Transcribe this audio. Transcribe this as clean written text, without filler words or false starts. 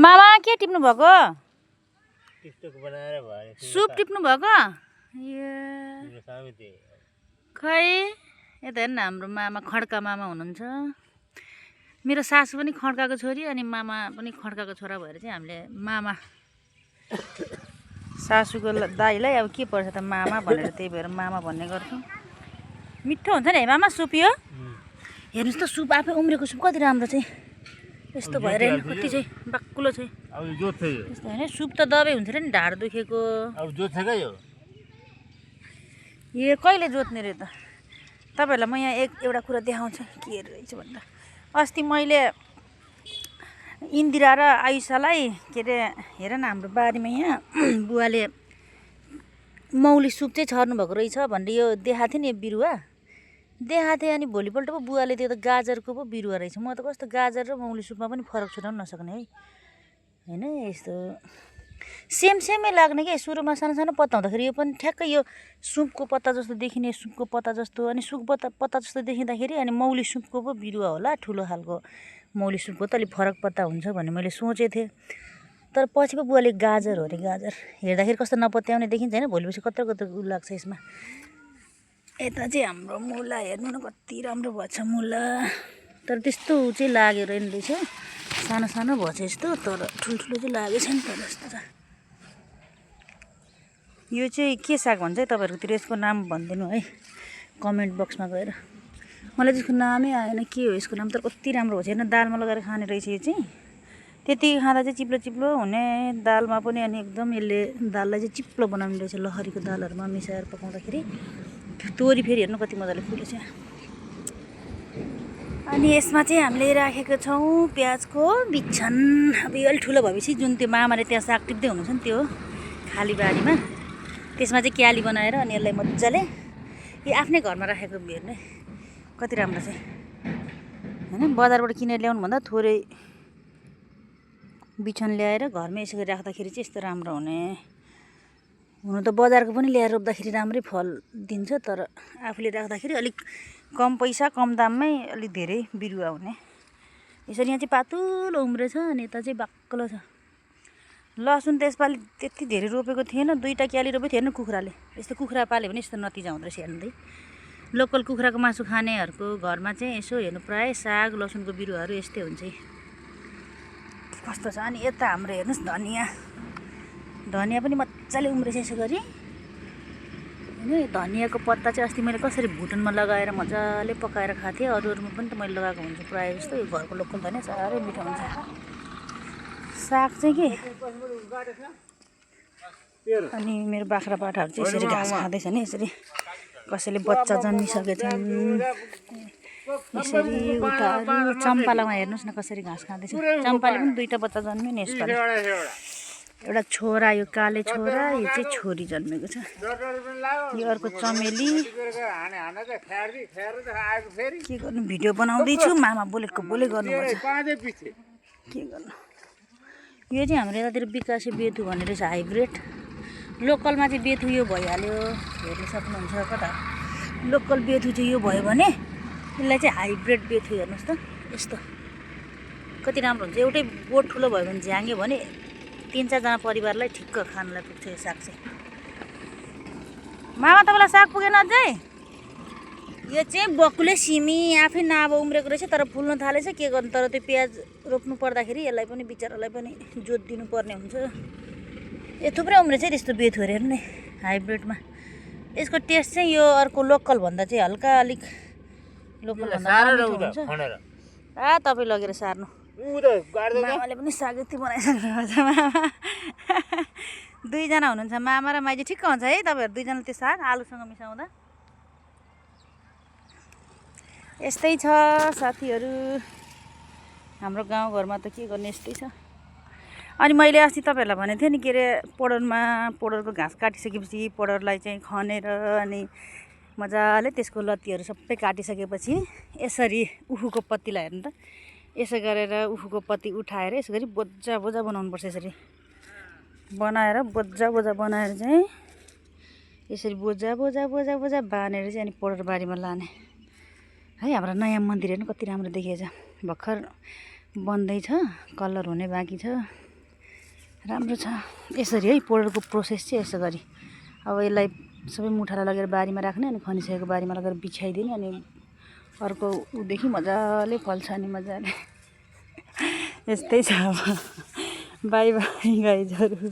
मामा के टिप्नु भएको? टिकटक बनाएर भयो सुप टिप्नु भएको? खै यता हेर्न हाम्रो मामा खड्का मामा हुनुहुन्छ। मेरो सासू पनि खड्काको छोरी अनि मामा पनि खड्काको छोरा भएर चाहिँ हामीले मामा सासूको दाइलाई अब के पर्छ त मामा भनेर त्यही भएर मामा भन्ने गर्छौँ। मिठो हुन्छ नि है मामा सुप यो? हेर्नुहोस् त सुप आफै उम्रेको सुप कति राम्रो चाहिँ यस्तो भएर कति चाहिँ बाक्कुलो चाहिँ यस्तो होइन सुप त दबाई हुन्छ नि ढाड दुखेको। यो कहिले जोत्ने रे त? तपाईँहरूलाई म यहाँ एउटा कुरा देखाउँछु के रहेछ भन्दा अस्ति मैले इन्दिरा र आयुषालाई के अरे हेर न हाम्रो बारीमा यहाँ बुवाले मौली सुप चाहिँ छर्नु भएको रहेछ भनेर यो देखाएको थियो नि बिरुवा देखाएको थिएँ। अनि भोलिपल्ट पो बुवाले त्यो त गाजरको पो बिरुवा रहेछ। म त कस्तो गाजर र मौली सुपमा पनि फरक छुटाउनु नसक्ने है होइन यस्तो सेमै लाग्ने क्या। सुरुमा सानो सानो पत्ता हुँदाखेरि यो पनि ठ्याक्कै यो सुपको पत्ता जस्तो देखिने सुपको पत्ता जस्तो अनि सुप पत्ता जस्तो देखिँदाखेरि अनि मौली सुपको पो बिरुवा होला ठुलो खालको मौली सुपको त अलिक फरक पत्ता हुन्छ भन्ने मैले सोचेको थिएँ। तर पछि पो बुवाले गाजर हो अरे गाजर हेर्दाखेरि कस्तो नपत्याउने देखिन्छ होइन भोलिपछि कत्रो कत्रो उ लाग्छ यसमा। यता चाहिँ हाम्रो मुला हेर्नु न कति राम्रो भएछ मुला तर त्यस्तो चाहिँ लागेर रहेछ सानो सानो भएछ यस्तो तर ठुल्ठुलो चाहिँ लागेको छैन तर यस्तो छ। यो चाहिँ के साग भन्छ है तपाईँहरूकोतिर यसको नाम भनिदिनु है कमेन्ट बक्समा गएर। मलाई त्यसको नामै आएन के हो यसको नाम तर कति राम्रो भएछ हेर्न दालमा लगाएर खाने रहेछ यो चाहिँ। त्यति खाँदा चाहिँ चिप्लो चिप्लो हुने दालमा पनि अनि एकदम यसले दाललाई चाहिँ चिप्लो बनाउने रहेछ लहरीको दालहरूमा मिसाएर पकाउँदाखेरि। तोरी फेरि हेर्नु कति मजाले फुलेछ। अनि यसमा चाहिँ हामीले राखेको छौँ प्याजको बिछन। अब यो अलिक ठुलो भएपछि जुन त्यो मामाले त्यहाँ साग टिप्दै हुनुहुन्छ नि त्यो खाली बारीमा त्यसमा चाहिँ क्याली बनाएर अनि यसलाई मजाले यो आफ्नै घरमा राखेको हेर्नु कति राम्रो चाहिँ होइन। बजारबाट किनेर ल्याउनुभन्दा थोरै बिछन ल्याएर घरमै यसो गरी राख्दाखेरि चाहिँ यस्तो राम्रो हुने। हुनु त बजारको पनि ल्याएर रोप्दाखेरि राम्रै फल दिन्छ तर आफूले राख्दाखेरि अलिक कम पैसा कम दाममै अलिक धेरै बिरुवा हुने। यसरी यहाँ चाहिँ पातुलो उम्रेछ अनि यता चाहिँ बाक्लो छ। लसुन त यसपालि त्यति धेरै रोपेको थिएन 2टा क्याली रोपेको थिएन कुखुराले। यस्तो कुखुरा पाल्यो भने यस्तो नतिजा हुँदो रहेछ हेर्नु लोकल कुखुराको मासु खानेहरूको घरमा चाहिँ यसो हेर्नु प्रायः साग लसुनको बिरुवाहरू यस्तै हुन्छ कस्तो छ। अनि यता हाम्रो हेर्नुहोस् धनियाँ पनि मजाले उम्रेछ यसो गरी होइन। धनियाँको पत्ता चाहिँ अस्ति मैले कसरी भुटनमा लगाएर मजाले पकाएर खाएको थिएँ। अरूमा पनि त मैले लगाएको हुन्छु प्रायः जस्तो यो घरको लोकल धनियाँ साह्रै मिठो हुन्छ। साग चाहिँ के अनि मेरो बाख्रा पाठाहरू चाहिँ यसरी घाँस खाँदैछ नि यसरी कसैले बच्चा जन्मिसकेछन् यसरी उता चम्पालामा हेर्नुहोस् न कसरी घाँस खाँदैछ। चम्पाले पनि 2टा बच्चा जन्म्यो नि यसपालि एउटा छोरा यो काले छोरा यो चाहिँ छोरी जन्मेको छ। यो अर्को चमेली के गर्नु भिडियो बनाउँदैछु मामा बोलेको बोले गर्नुपर्छ के गर्नु। यो चाहिँ हाम्रो यतातिर विकासे बेथु भन्ने रहेछ हाइब्रिड। लोकलमा चाहिँ बेथु यो भइहाल्यो हेर्नु सक्नुहुन्छ कता लोकल बेथु चाहिँ यो भयो भने यसलाई चाहिँ हाइब्रिड बेथु हेर्नुहोस् त यस्तो कति राम्रो हुन्छ। एउटै बोट ठुलो भयो भने झ्याङ्ग्यो भने 3-4 जना परिवारलाई ठिक्क खानलाई पुग्छ यो साग चाहिँ। मामा तपाईँलाई साग पुगेन अझै? यो चाहिँ बकुले सिमी आफै नाब उम्रेको रहेछ तर फुल्न थालेछ के गर्नु। तर त्यो प्याज रोप्नु पर्दाखेरि यसलाई पनि बिचरालाई पनि जोत दिनुपर्ने हुन्छ। यो थुप्रै उम्रेछ त्यस्तो बेथुहरू हेर्नु नि हाइब्रिडमा। यसको टेस्ट चाहिँ यो अर्को लोकल भन्दा चाहिँ हल्का अलिक लोकल भन्दा तपाईँ लगेर सार्नु। मामाले पनि साग यति बनाइसक्नु भएको छ मामा 2 जना हुनुहुन्छ मामा र माइली ठिक्क हुन्छ है तपाईँहरू 2 जना त्यो साग आलुसँग मिसाउँदा। यस्तै छ साथीहरू हाम्रो गाउँघरमा त के गर्ने यस्तै छ। अनि मैले अस्ति तपाईँहरूलाई भनेको थिएँ नि के अरे पोडरको घाँस काटिसकेपछि पोडरलाई चाहिँ खनेर अनि मजाले त्यसको लत्तीहरू सबै काटिसकेपछि यसरी उखुको पत्तीलाई हेर्नु त यसो गरेर उखुको पत्ती उठाएर यसो गरी बोजा बनाउनुपर्छ। यसरी बनाएर बोजा बनाएर चाहिँ यसरी बोजा बानेर चाहिँ अनि पोडर बारीमा लाने है। हाम्रो नयाँ मन्दिर हेर्नु कति राम्रो देखिएछ भर्खर बन्दैछ कलर हुने बाँकी छ। राम्रो छ। यसरी है पोलेरको प्रोसेस चाहिँ यसो गरी अब यसलाई सबै मुठालाई लगेर बारीमा राख्ने अनि खनिसकेको बारीमा लगेर बिछाइदिने अनि अर्को उदेखि मजाले फल्छ अनि मजाले यस्तै छ अब बाई बाई गाइजहरू।